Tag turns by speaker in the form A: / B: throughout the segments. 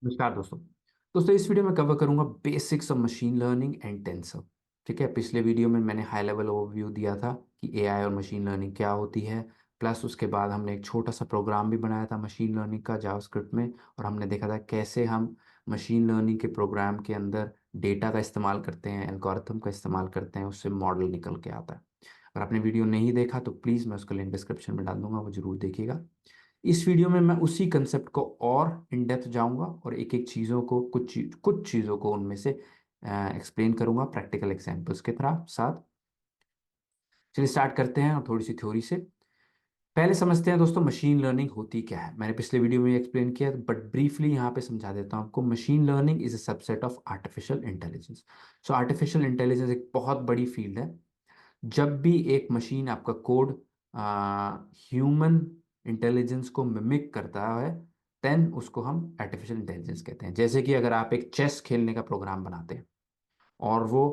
A: नमस्कार दोस्तों। इस वीडियो में कवर करूंगा basics of machine learning and tensor. ठीक है, पिछले वीडियो में मैंने हाई लेवल ओवरव्यू दिया था कि एआई और मशीन लर्निंग क्या होती है। प्लस उसके बाद हमने एक छोटा सा प्रोग्राम भी बनाया था मशीन लर्निंग का जावास्क्रिप्ट में, और हमने देखा था कैसे हम मशीन लर्निंग के प्रोग्राम के अंदर डेटा का इस्तेमाल करते हैं, एल्गोरिथम का इस्तेमाल करते हैं, उससे मॉडल निकल के आता है। अगर आपने वीडियो नहीं देखा तो प्लीज़ मैं उसका लिंक डिस्क्रिप्शन में डाल दूंगा, वो जरूर देखिएगा। इस वीडियो में मैं उसी कंसेप्ट को और इन डेप्थ जाऊंगा और एक एक चीज़ों को कुछ चीज़ों को उनमें से एक्सप्लेन करूंगा प्रैक्टिकल एग्जांपल्स के तरह साथ। चलिए स्टार्ट करते हैं और थोड़ी सी थ्योरी से पहले समझते हैं दोस्तों मशीन लर्निंग होती क्या है। मैंने पिछले वीडियो में एक्सप्लेन किया, बट ब्रीफली यहाँ पे समझा देता हूँ आपको। Machine learning is a subset of artificial intelligence. So artificial intelligence एक बहुत बड़ी फील्ड है। जब भी एक मशीन आपका कोड ह्यूमन इंटेलिजेंस को मिमिक करता है, देन उसको हम आर्टिफिशियल इंटेलिजेंस कहते हैं। जैसे कि अगर आप एक चेस खेलने का प्रोग्राम बनाते हैं और वो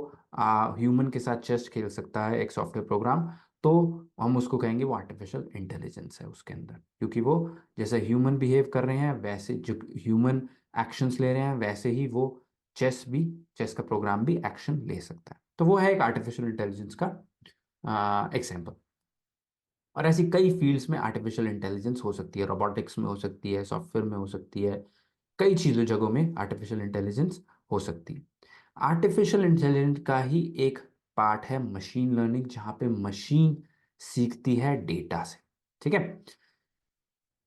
A: ह्यूमन के साथ चेस खेल सकता है एक सॉफ्टवेयर प्रोग्राम, तो हम उसको कहेंगे वो आर्टिफिशियल इंटेलिजेंस है उसके अंदर, क्योंकि वो जैसे ह्यूमन बिहेव कर रहे हैं, वैसे जो ह्यूमन एक्शंस ले रहे हैं, वैसे ही वो चेस का प्रोग्राम भी एक्शन ले सकता है। तो वो है एक आर्टिफिशियल इंटेलिजेंस का एग्जाम्पल। और ऐसी कई फील्ड्स में आर्टिफिशियल इंटेलिजेंस हो सकती है, रोबोटिक्स में हो सकती है, सॉफ्टवेयर में हो सकती है, कई चीज़ों जगहों में आर्टिफिशियल इंटेलिजेंस हो सकती है। आर्टिफिशियल इंटेलिजेंस का ही एक पार्ट है मशीन लर्निंग, जहाँ पे मशीन सीखती है डेटा से। ठीक है।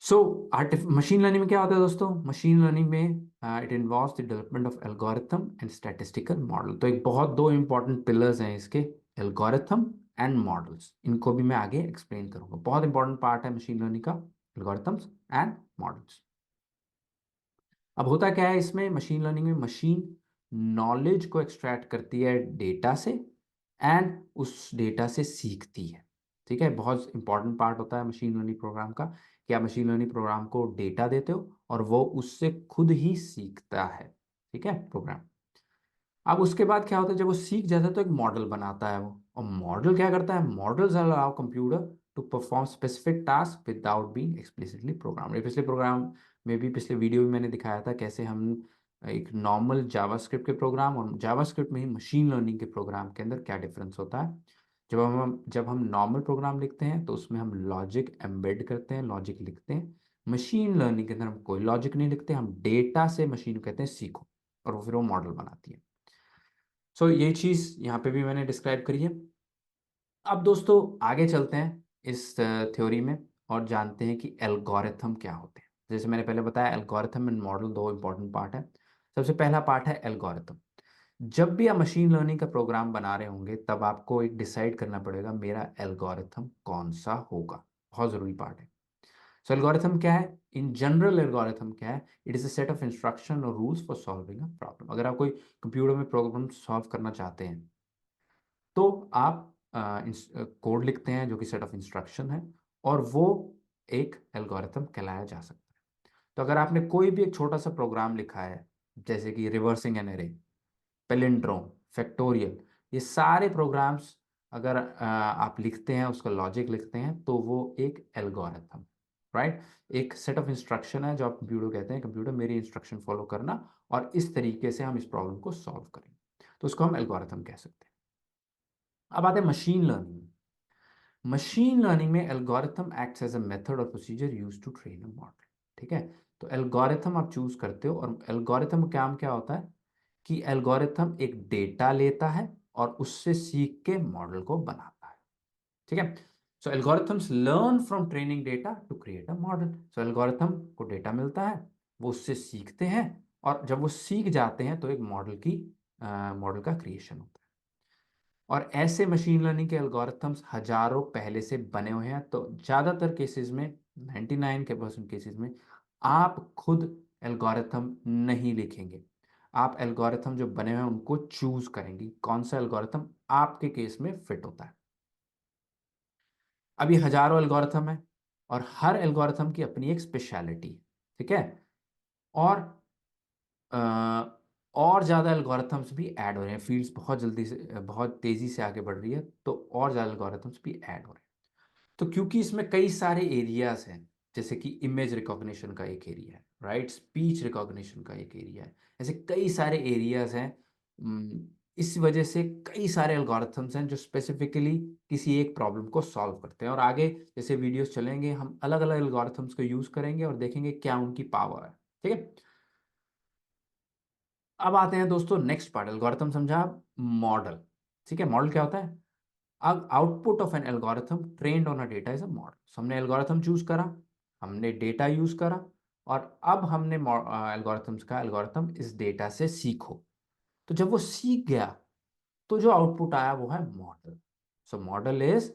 A: सो मशीन लर्निंग में क्या होता है दोस्तों? मशीन लर्निंग में it involves the development of algorithm and statistical model. तो एक बहुत दो इंपॉर्टेंट पिलर्स हैं इसके, एल्गोरिथम एंड मॉडल्स। इनको भी मैं आगे एक्सप्लेन करूंगा। बहुत इंपॉर्टेंट पार्ट है मशीन लर्निंग का, एल्गोरिथम्स एंड मॉडल्स। अब होता क्या है इसमें, मशीन लर्निंग में मशीन नॉलेज को एक्सट्रैक्ट करती है डेटा से एंड उस डेटा से सीखती है। ठीक है, बहुत इंपॉर्टेंट पार्ट होता है मशीन लर्निंग प्रोग्राम का कि आप मशीन लर्निंग प्रोग्राम को डेटा देते हो और वो उससे खुद ही सीखता है। ठीक है, प्रोग्राम। अब उसके बाद क्या होता है, जब वो सीख जाता है तो एक मॉडल बनाता है वो। और मॉडल क्या करता है? Models allow computer to perform specific task without being explicitly program. पिछले प्रोग्राम में भी, पिछले वीडियो में मैंने दिखाया था कैसे हम एक नॉर्मल जावास्क्रिप्ट के प्रोग्राम और जावास्क्रिप्ट में ही मशीन लर्निंग के प्रोग्राम के अंदर क्या डिफरेंस होता है। जब हम नॉर्मल प्रोग्राम लिखते हैं तो उसमें हम लॉजिक एम्बेड करते हैं, लॉजिक लिखते हैं। मशीन लर्निंग के अंदर हम कोई लॉजिक नहीं लिखते, हम डेटा से मशीन को कहते हैं सीखो, और फिर वो मॉडल बनाती है। सो ये चीज यहाँ पे भी मैंने डिस्क्राइब करी है। अब दोस्तों आगे चलते हैं इस थ्योरी में और जानते हैं कि एल्गोरिथम क्या होते हैं। जैसे मैंने पहले बताया, एल्गोरिथम एंड मॉडल दो इंपॉर्टेंट पार्ट है। सबसे पहला पार्ट है एल्गोरिथम। जब भी आप मशीन लर्निंग का प्रोग्राम बना रहे होंगे तब आपको एक डिसाइड करना पड़ेगा मेरा एल्गोरिथम कौन सा होगा। बहुत जरूरी पार्ट है। सो एल्गोरिथम क्या है? इन जनरल एल्गोरिथम क्या है? It is a set of instruction और rules for solving a problem. अगर आप कोई कंप्यूटर में प्रॉब्लम सॉल्व करना चाहते हैं तो आप कोड लिखते हैं जो कि सेट ऑफ इंस्ट्रक्शन है, और वो एक एल्गोरिथम कहलाया जा सकता है। तो अगर आपने कोई भी एक छोटा सा प्रोग्राम लिखा है, जैसे कि reversing an array, palindrome, factorial, ये सारे प्रोग्राम्स अगर आप लिखते हैं, उसका लॉजिक लिखते हैं, तो वो एक एल्गोरिथम, राइट, एक सेट ऑफ इंस्ट्रक्शन है जो आप कंप्यूटर कहते हैं कंप्यूटर मेरी इंस्ट्रक्शन फॉलो करना और इस तरीके से हम इस प्रॉब्लम को सॉल्व करेंगे, तो उसको हम एल्गोरिथम कह सकते हैं। अब आते हैं मशीन लर्निंग। मशीन लर्निंग में algorithm acts as a method और procedure used to train a model. ठीक है, तो एल्गोरिथम आप चूज करते हो, और एल्गोरिथम का काम क्या होता है कि एल्गोरिथम एक डेटा लेता है और उससे सीख के मॉडल को बनाता है। ठीक है, so algorithms learn from training data to create a model. So algorithm को डेटा मिलता है, वो उससे सीखते हैं, और जब वो सीख जाते हैं तो एक मॉडल का क्रिएशन होता है। और ऐसे मशीन लर्निंग के एल्गोरिथम्स हजारों पहले से बने हुए हैं। तो ज़्यादातर केसेस में, 99% केसेस में आप खुद एल्गोरिथम नहीं लिखेंगे। आप एल्गोरिथम जो बने हुए हैं उनको चूज करेंगे कौन सा एल्गोरिथम आपके केस में फिट होता है। अब ये हजारों एल्गोरिथम है और हर एल्गोरिथम की अपनी एक स्पेशलिटी है। ठीक है, और अ, और ज़्यादा एल्गोरिथम्स भी ऐड हो रहे हैं। फील्ड्स बहुत जल्दी से, बहुत तेज़ी से आगे बढ़ रही है, तो और ज़्यादा एल्गोरिथम्स भी ऐड हो रहे हैं। तो क्योंकि इसमें कई सारे एरियाज हैं, जैसे कि इमेज रिकॉग्निशन का एक एरिया है, राइट, स्पीच रिकॉग्निशन का एक एरिया है, ऐसे कई सारे एरियाज हैं। इस वजह से कई सारे एल्गोरिथम्स हैं जो स्पेसिफिकली किसी एक प्रॉब्लम को सॉल्व करते हैं, और आगे जैसे वीडियोस चलेंगे हम अलग अलग एल्गोरिथम्स को यूज करेंगे और देखेंगे क्या उनकी पावर है। ठीक है, अब आते हैं दोस्तों नेक्स्ट पार्ट, एल्गोरिथम समझा, मॉडल। ठीक है, मॉडल क्या होता है? अब output of an algorithm trained on a data is a model. हमने एल्गोरिथम चूज करा, हमने डेटा यूज करा, और अब हमने एल्गोरिथम्स का एल्गोरिथम इस डेटा से सीखो। तो जब वो सीख गया तो जो आउटपुट आया वो है model. So model is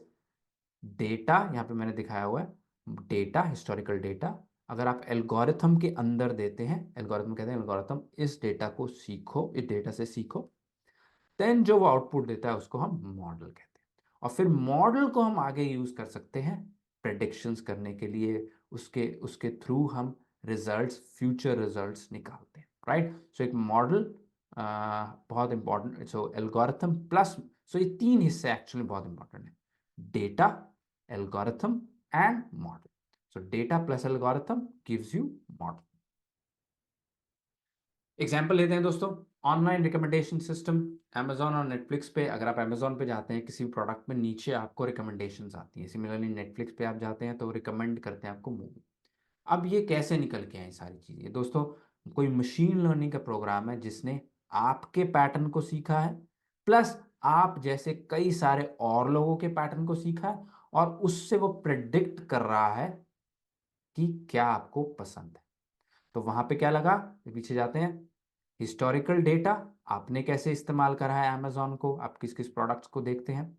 A: data, यहाँ पे मैंने दिखाया हुआ है डेटा, हिस्टोरिकल डेटा। अगर आप एल्गोरिथम के अंदर देते हैं, एल्गोरिथम कहते हैं एल्गोरिथम इस डेटा को सीखो, इस डेटा से सीखो, देन जो वो आउटपुट देता है उसको हम मॉडल कहते हैं। और फिर मॉडल को हम आगे यूज कर सकते हैं प्रेडिक्शंस करने के लिए, उसके उसके थ्रू हम रिजल्ट्स, फ्यूचर रिजल्ट्स निकालते हैं, राइट। सो एक मॉडल बहुत इंपॉर्टेंट, सो एल्गोरिथम प्लस, सो ये तीन हिस्से एक्चुअली बहुत इंपॉर्टेंट है, data, algorithm and model. So data plus algorithm gives you model. Example लेते हैं दोस्तों, ऑनलाइन रिकमेंडेशन सिस्टम, Amazon और नेटफ्लिक्स पे, अगर आप Amazon पे जाते हैं किसी भी प्रोडक्ट में, नीचे आपको रिकमेंडेशंस आती हैं। सिमिलरली नेटफ्लिक्स पे आप जाते हैं तो रिकमेंड करते हैं आपको मूवी। अब ये कैसे निकल के आए सारी चीज़ें दोस्तों? कोई मशीन लर्निंग का प्रोग्राम है जिसने आपके पैटर्न को सीखा है, प्लस आप जैसे कई सारे और लोगों के पैटर्न को सीखा है, और उससे वो प्रिडिक्ट कर रहा है कि क्या आपको पसंद है। तो वहां पे क्या लगा, पीछे जाते हैं, हिस्टोरिकल डेटा, आपने कैसे इस्तेमाल करा है अमेजोन को, आप किस किस प्रोडक्ट्स को देखते हैं।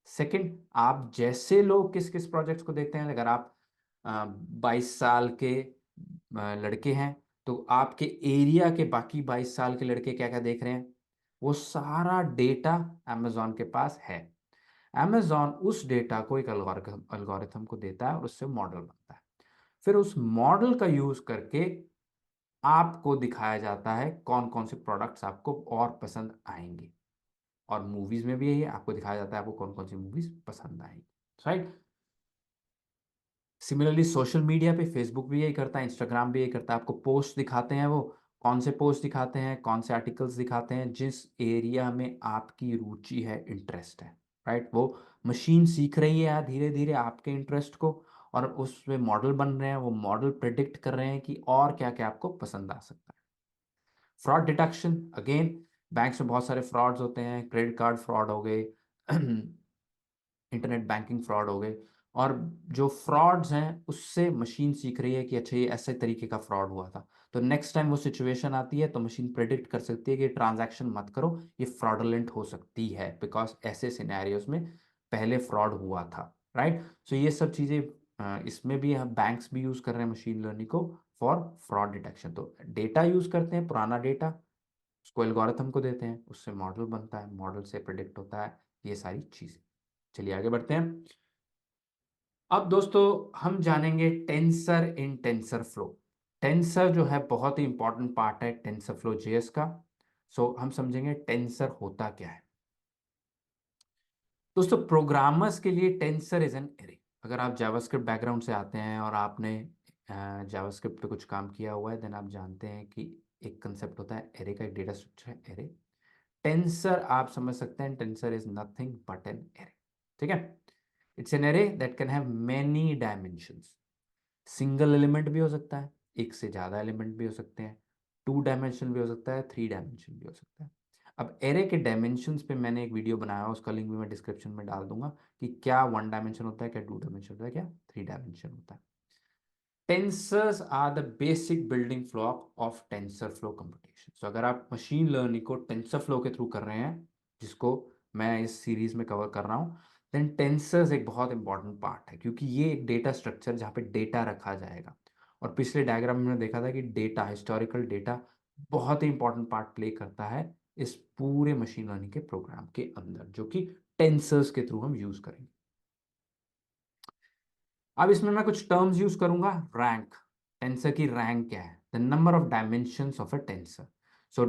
A: सेकंड, आप जैसे लोग किस किस प्रोजेक्ट्स को देखते हैं, अगर आप 22 साल के लड़के हैं तो आपके एरिया के बाकी 22 साल के लड़के क्या क्या देख रहे हैं, वो सारा डेटा अमेजोन के पास है। अमेजोन उस डेटा को एक एल्गोरिथम को देता है और उससे मॉडल बनता है। फिर उस मॉडल का यूज करके आपको दिखाया जाता है कौन कौन से प्रोडक्ट्स आपको और पसंद आएंगे, और मूवीज में भी यही है, आपको दिखाया जाता है आपको कौन कौन सी मूवीज पसंद आएंगी, राइट। सिमिलरली सोशल मीडिया पे फेसबुक भी यही करता है, इंस्टाग्राम भी यही करता है, आपको पोस्ट दिखाते हैं, वो कौन से पोस्ट दिखाते हैं, कौन से आर्टिकल्स दिखाते हैं, जिस एरिया में आपकी रुचि है, इंटरेस्ट है, राइट। वो मशीन सीख रही है धीरे धीरे आपके इंटरेस्ट को, और उसमें मॉडल बन रहे हैं, वो मॉडल प्रिडिक्ट कर रहे हैं कि और क्या क्या आपको पसंद आ सकता है। फ्रॉड डिटेक्शन, अगेन बैंक्स में बहुत सारे फ्रॉड्स होते हैं, क्रेडिट कार्ड फ्रॉड हो गए, इंटरनेट बैंकिंग फ्रॉड हो गए, और जो फ्रॉड्स हैं उससे मशीन सीख रही है कि अच्छा ये ऐसे तरीके का फ्रॉड हुआ था, तो नेक्स्ट टाइम वो सिचुएशन आती है तो मशीन प्रेडिक्ट कर सकती है कि ट्रांजैक्शन मत करो, ये फ्रॉडलेंट हो सकती है, बिकॉज ऐसे सिनेरियोज में पहले फ्रॉड हुआ था, राइट। सो ये सब चीज़ें इसमें भी हम बैंक्स भी यूज़ कर रहे हैं मशीन लर्निंग को फॉर फ्रॉड डिटेक्शन। तो डेटा यूज़ करते हैं, पुराना डेटा, उसको एल्गोरिथम को देते हैं, उससे मॉडल बनता है, मॉडल से प्रिडिक्ट होता है, ये सारी चीज़ें। चलिए आगे बढ़ते हैं। अब दोस्तों हम जानेंगे टेंसर इन टेंसर फ्लो। टेंसर जो है बहुत ही इंपॉर्टेंट पार्ट है टेंसर फ्लो जेएस का। सो हम समझेंगे टेंसर होता क्या है। दोस्तों प्रोग्रामर्स के लिए टेंसर इज एन एरे। अगर आप जावास्क्रिप्ट बैकग्राउंड से आते हैं और आपने जावास्क्रिप्ट पे कुछ काम किया हुआ है, देन आप जानते हैं कि एक कंसेप्ट होता है एरे का, एक डेटा स्ट्रक्चर है एरे। टेंसर आप समझ सकते हैं, tensor is nothing but an array. ठीक है, it's an array that can have many dimensions. Single element भी हो सकता है, एक से ज्यादा एलिमेंट भी हो सकते हैं, 2 डायमेंशन भी हो सकता है, 3 डायमेंशन भी हो सकता है। अब एरे के डायमेंशंस पे मैंने एक वीडियो बनाया है, उसका लिंक भी मैं डिस्क्रिप्शन में डाल दूंगा, कि क्या 1 डायमेंशन होता है, क्या 2 डायमेंशन होता है, क्या 3 डायमेंशन होता है। Tensors are the basic building block of TensorFlow computation. तो अगर आप मशीन लर्निंग को टेंसर फ्लो के थ्रू कर रहे हैं, जिसको मैं इस सीरीज में कवर कर रहा हूँ, देन टेंसर्स एक बहुत इंपॉर्टेंट पार्ट है, क्योंकि ये एक डेटा स्ट्रक्चर जहाँ पे डेटा रखा जाएगा। और पिछले डायग्राम में हमने देखा था कि डेटा, हिस्टोरिकल डेटा बहुत ही इंपॉर्टेंट पार्ट प्ले करता है इस पूरे मशीन लर्निंग के प्रोग्राम के अंदर, जो कि टेंसर्स के थ्रू हम यूज करेंगे। अब इसमें मैं कुछ टर्म्स यूज करूंगा। रैंक, टेंसर की रैंक क्या है, the number of dimensions of a tensor. So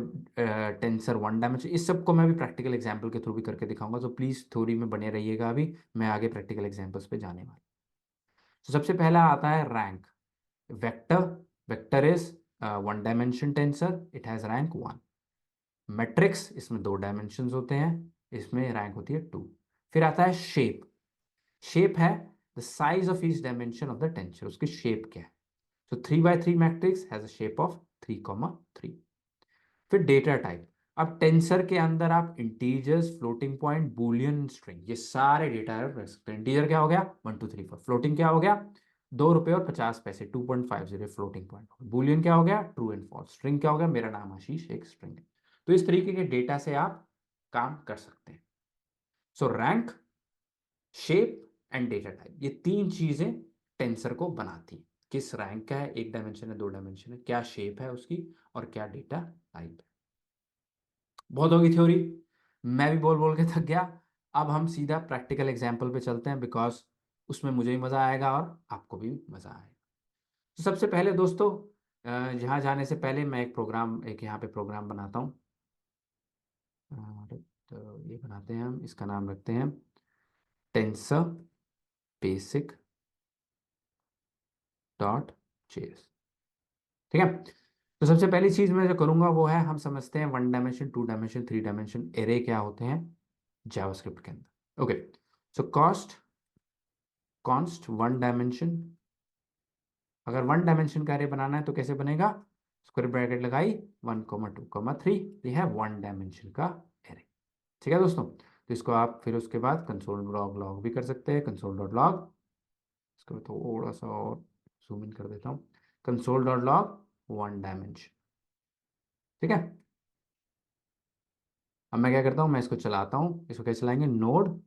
A: tensor 1 dimension, इस सब को मैं भी प्रैक्टिकल एग्जांपल के थ्रू भी करके दिखाऊंगा, तो प्लीज थ्योरी में बने रहिएगा, अभी मैं आगे प्रैक्टिकल एग्जांपल्स पे जाने वाला। तो सबसे पहला आता है rank. Vector, vector is one dimension tensor, it has rank 1। Matrix, इसमें 2 डायमेंशंस होते हैं, इसमें रैंक होती है 2। फिर आता है शेप। शेप है the size of each dimension of the tensor, उसकी शेप क्या है। सो 3 by 3 matrix has a shape of 3, 3। फिर डेटा टाइप। अब टेंसर के अंदर आप integers, floating point, Boolean, string, ये सारे डेटा टाइप रख सकते हैं। इंटीजर क्या हो गया 1 2 3 4, फ्लोटिंग क्या हो गया 2 रुपये और 50 पैसे 2.50 फ्लोटिंग पॉइंट, बुलियन क्या हो गया ट्रू एंड फॉल्स, स्ट्रिंग क्या हो गया मेरा नाम आशीष एक स्ट्रिंग है। तो इस तरीके के डेटा से आप काम कर सकते हैं। सो rank, shape and data type, ये 3 चीजें टेंसर को बनाती हैं। किस रैंक का है, 1 डायमेंशन है 2 डायमेंशन है, क्या शेप है उसकी, और क्या डेटा टाइप है। बहुत होगी थ्योरी, मैं भी बोल बोल के थक गया। अब हम सीधा प्रैक्टिकल एग्जाम्पल पे चलते हैं, बिकॉज उसमें मुझे भी मजा आएगा और आपको भी मजा आएगा। तो सबसे पहले दोस्तों, यहाँ जाने से पहले मैं एक यहाँ पे प्रोग्राम बनाता हूँ। तो ये बनाते हैं, हम इसका नाम रखते हैं टेंसर बेसिक डॉट जेएस। ठीक है। तो सबसे पहली चीज मैं जो करूंगा वो है, हम समझते हैं 1 डायमेंशन 2 डायमेंशन 3 डायमेंशन एरे क्या होते हैं जावास्क्रिप्ट के अंदर। ओके, सो कॉन्स्ट 1 डायमेंशन। अगर 1 डायमेंशन का एरे बनाना है तो कैसे बनेगा, स्क्वायर ब्रैकेट लगाई 1, 2, 3, ये है 1 डायमेंशन का एरे। ठीक है दोस्तों, तो इसको आप फिर उसके बाद कंसोल लॉग लॉग भी कर सकते हैं, कंसोल डॉट लॉग। इसको थोड़ा सा और जूम इन कर देता हूँ, कंसोल डॉट लॉग 1 डायमेंशन। ठीक है। अब मैं क्या करता हूँ, मैं इसको चलाता हूँ, इसको कैसे चलाएंगे, node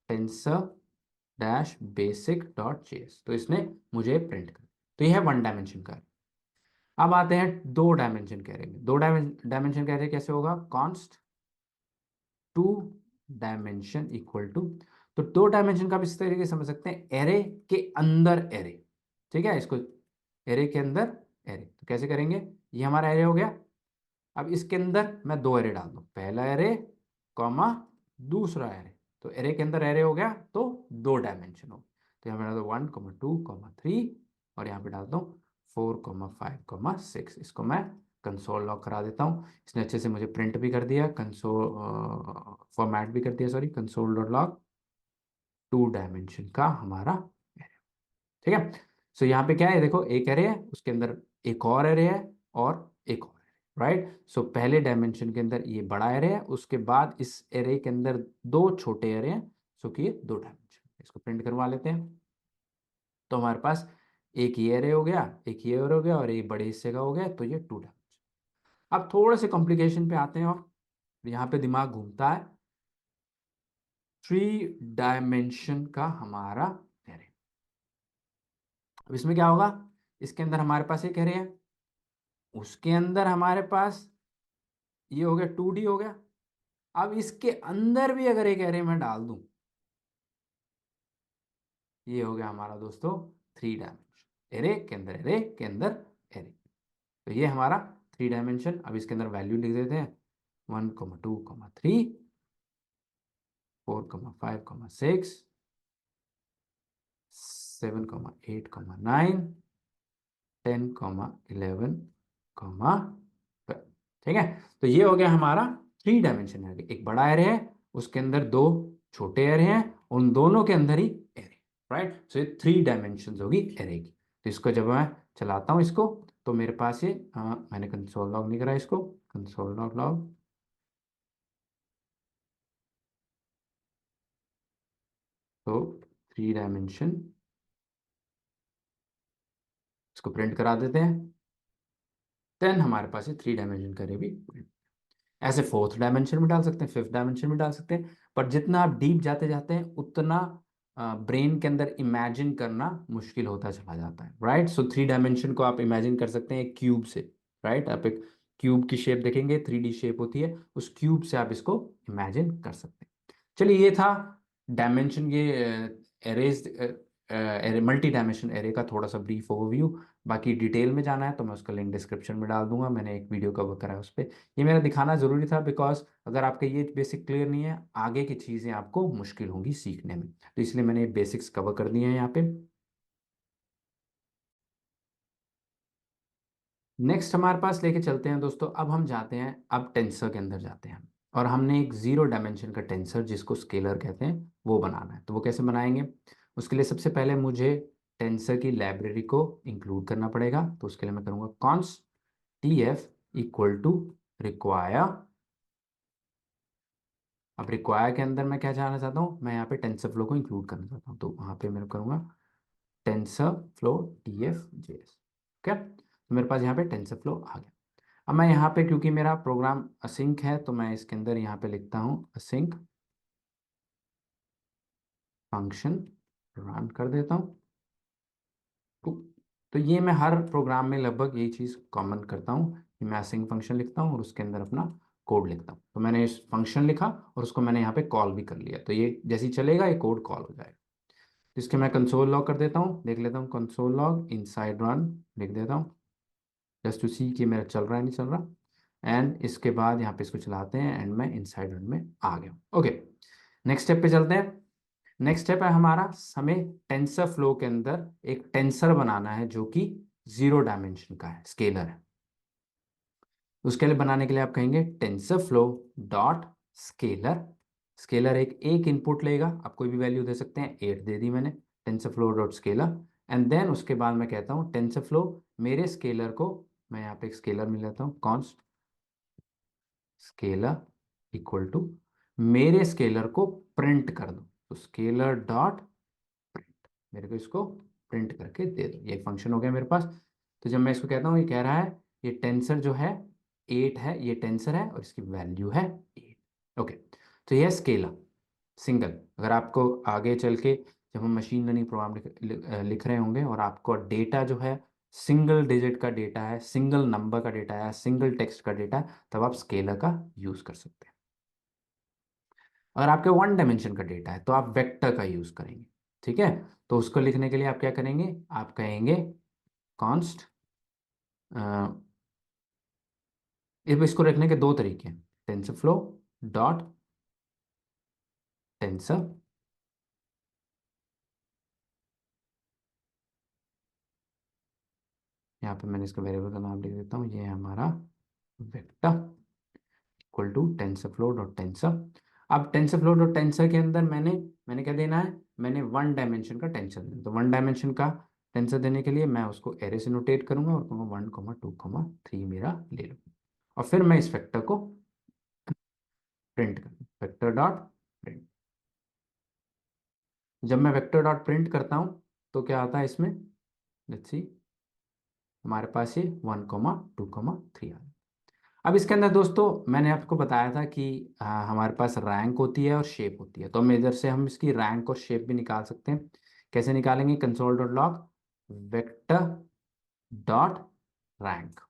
A: tensor dash basic dot JS, तो इसने मुझे प्रिंट कर, तो ये है 1 डायमेंशन का। अब आते हैं 2 डायमेंशन कह रहे हैं, 2 डायमेंशन कह रहे हैं कैसे होगा, कॉन्स्ट 2 डायमेंशन इक्वल टू, तो 2 डायमेंशन का भी इस तरीके से समझ सकते हैं, एरे के अंदर एरे। ठीक है, इसको एरे के अंदर एरे, तो कैसे करेंगे, ये हमारा एरे हो गया। अब इसके अंदर मैं 2 एरे डाल दूं, पहला एरे कॉमा दूसरा एरे, तो एरे के अंदर एरे हो गया तो 2 डायमेंशन हो। तो यहाँ पे डाल दो 1, 2, 3 और यहाँ पे डाल दो 4, 5, 6। इसको मैं कंसोल लॉग करा देता हूँ, इसने अच्छे से मुझे प्रिंट भी कर दिया, कंसोल फॉर्मेट भी कर दिया, sorry, console dot log 2 dimension का हमारा एरे। ठीक है। सो यहाँ पे क्या है, देखो एक एरे है, उसके अंदर एक और एरे है, और एक और, राइट। सो पहले डायमेंशन के अंदर ये बड़ा एरे है, उसके बाद इस एरे के अंदर 2 छोटे एरे हैं, सो कि ये 2 डायमेंशन। इसको प्रिंट करवा लेते हैं, तो हमारे पास एक ये एरे हो गया, एक ये एरे हो गया, और एक बड़े हिस्से का हो गया, तो ये 2 डायमेंशन। अब थोड़े से कॉम्प्लिकेशन पे आते हैं, और यहाँ पे दिमाग घूमता है, 3 डायमेंशन का हमारा एरे। अब इसमें क्या होगा, इसके अंदर हमारे पास एक एरे है, उसके अंदर हमारे पास ये हो गया 2D हो गया। अब इसके अंदर भी अगर एक एरे में डाल दूं, ये हो गया हमारा दोस्तों 3 डायमेंशन, एरे के अंदर एरे के अंदर एरे। तो ये हमारा 3 डायमेंशन। अब इसके अंदर वैल्यू लिख देते हैं 1, 2, 3, 4, 5, 6, 7, 8, 9, 10, 11, 12। ठीक है, तो ये हो गया हमारा 3 डायमेंशन एरे। एक बड़ा एरे है, उसके अंदर 2 छोटे एरे हैं, उन दोनों के अंदर ही एरे, राइट। सो ये 3 डायमेंशन होगी एरे की। तो इसको जब मैं चलाता हूँ इसको, तो मेरे पास ये मैंने कंसोल लॉग नहीं करा इसको, कंसोल लॉग लॉग, तो 3 डायमेंशन, इसको प्रिंट करा देते हैं, देन हमारे पास ये 3 डायमेंशन करे भी print। ऐसे 4th डायमेंशन में डाल सकते हैं, 5th डायमेंशन में डाल सकते हैं, पर जितना आप डीप जाते जाते हैं उतना ब्रेन के अंदर इमेजिन करना मुश्किल होता चला जाता है, राइट। सो 3 डायमेंशन को आप इमेजिन कर सकते हैं एक क्यूब से, राइट। आप एक क्यूब की शेप देखेंगे, 3D शेप होती है, उस क्यूब से आप इसको इमेजिन कर सकते हैं। चलिए, ये था डायमेंशन, ये arrays, array, multi dimension array का थोड़ा सा ब्रीफ ओवरव्यू। बाकी डिटेल में जाना है तो मैं उसका लिंक डिस्क्रिप्शन में डाल दूंगा, मैंने एक वीडियो कवर करा है उस पर। ये मेरा दिखाना ज़रूरी था, बिकॉज अगर आपका ये बेसिक क्लियर नहीं है, आगे की चीज़ें आपको मुश्किल होंगी सीखने में, तो इसलिए मैंने बेसिक्स कवर कर दिए हैं यहाँ पे। नेक्स्ट हमारे पास लेके चलते हैं दोस्तों, अब हम जाते हैं, अब टेंसर के अंदर जाते हैं और हमने एक जीरो डायमेंशन का टेंसर जिसको स्केलर कहते हैं वो बनाना है। तो वो कैसे बनाएंगे? उसके लिए सबसे पहले मुझे टेंसर की लाइब्रेरी को इंक्लूड करना पड़ेगा। तो उसके लिए मैं करूँगा const T F equal to require. अब रिक्वायर के अंदर मैं क्या चाहना चाहता हूँ, मैं यहाँ पे टेंसर फ्लो को इंक्लूड करना चाहता हूँ, तो वहाँ पे मैं करूँगा टेंसर फ्लो टी एफ जे एस। ठीक है, तो मेरे पास यहाँ पे टेंसर फ्लो आ गया। अब मैं यहाँ पे क्योंकि मेरा प्रोग्राम असिंक है तो मैं इसके अंदर यहाँ पे लिखता हूँ असिंक फंक्शन रन कर देता हूँ। तो, तो ये मैं हर प्रोग्राम में लगभग यही चीज़ कॉमन करता हूँ कि मैं असिंक फंक्शन लिखता हूँ और उसके अंदर अपना कोड लिखता हूँ। तो मैंने इस फंक्शन लिखा और उसको मैंने यहाँ पे कॉल भी कर लिया, तो ये जैसे ही चलेगा ये कोड कॉल हो जाएगा। इसके मैं कंसोल लॉग कर देता हूँ, देख लेता हूँ कंसोल लॉग इनसाइड रन लिख देता हूँ जस्ट टू सी कि मेरा चल रहा है नहीं चल रहा। एंड इसके बाद यहाँ पे इसको चलाते हैं एंड मैं इनसाइड रन में आ गया। ओके, नेक्स्ट स्टेप पे चलते हैं। नेक्स्ट स्टेप है हमारा, हमें टेंसर फ्लो के अंदर एक टेंसर बनाना है जो कि जीरो डायमेंशन का है, स्केलर है। उसके लिए बनाने के लिए आप कहेंगे tensor flow dot scalar. Scalar एक इनपुट लेगा, आप कोई भी वैल्यू दे सकते हैं, 8 दे दी मैंने, TensorFlow dot scalar. And then उसके बाद मैं कहता हूँ टेंसर फ्लो मेरे स्केलर को, मैं यहाँ पे एक स्केलर मिल लेता हूँ कॉन्स्ट स्केलर इक्वल टू मेरे स्केलर को प्रिंट कर दो। तो स्केलर डॉट प्रिंट, मेरे को इसको प्रिंट करके दे दो। ये फंक्शन हो गया मेरे पास। तो जब मैं इसको कहता हूँ, ये कह रहा है ये टेंसर जो है 8 है, ये टेंसर है और इसकी वैल्यू है 8। ओके, तो ये है स्केलर सिंगल। अगर आपको आगे चल के जब हम मशीन लर्निंग प्रोग्राम लिख रहे होंगे और आपको डेटा जो है सिंगल डिजिट का डेटा है, सिंगल नंबर का डेटा है, सिंगल टेक्स्ट का डेटा है, तब आप स्केलर का यूज कर सकते हैं। अगर आपके वन डायमेंशन का डेटा है तो आप वेक्टर का यूज करेंगे। ठीक है, तो उसको लिखने के लिए आप क्या करेंगे, आप कहेंगे कॉन्स्ट, इसको रखने के दो तरीके हैं, टेंसर फ्लो डॉट टेंसर। यहाँ पे मैंने इसका वेरिएबल का नाम लिख देता हूँ, ये है हमारा vector equal to TensorFlow dot tensor. अब टेंसर फ्लो डॉट टेंसर के अंदर मैंने मैंने क्या देना है, मैंने वन डायमेंशन का टेंसर देना। तो वन डायमेंशन का टेंसर देने के लिए मैं उसको एरे से नोटेट करूंगा और कहूँगा 1,2,3 मेरा ले लो, और फिर मैं इस वेक्टर को प्रिंट करूँ, वेक्टर डॉट प्रिंट। जब मैं वेक्टर डॉट प्रिंट करता हूँ तो क्या आता है इसमें, लेट्स सी, हमारे पास ये 1,2,3 आ गया। अब इसके अंदर दोस्तों मैंने आपको बताया था कि हमारे पास रैंक होती है और शेप होती है, तो हम इधर से हम इसकी रैंक और शेप भी निकाल सकते हैं। कैसे निकालेंगे, console dot log vector dot rank.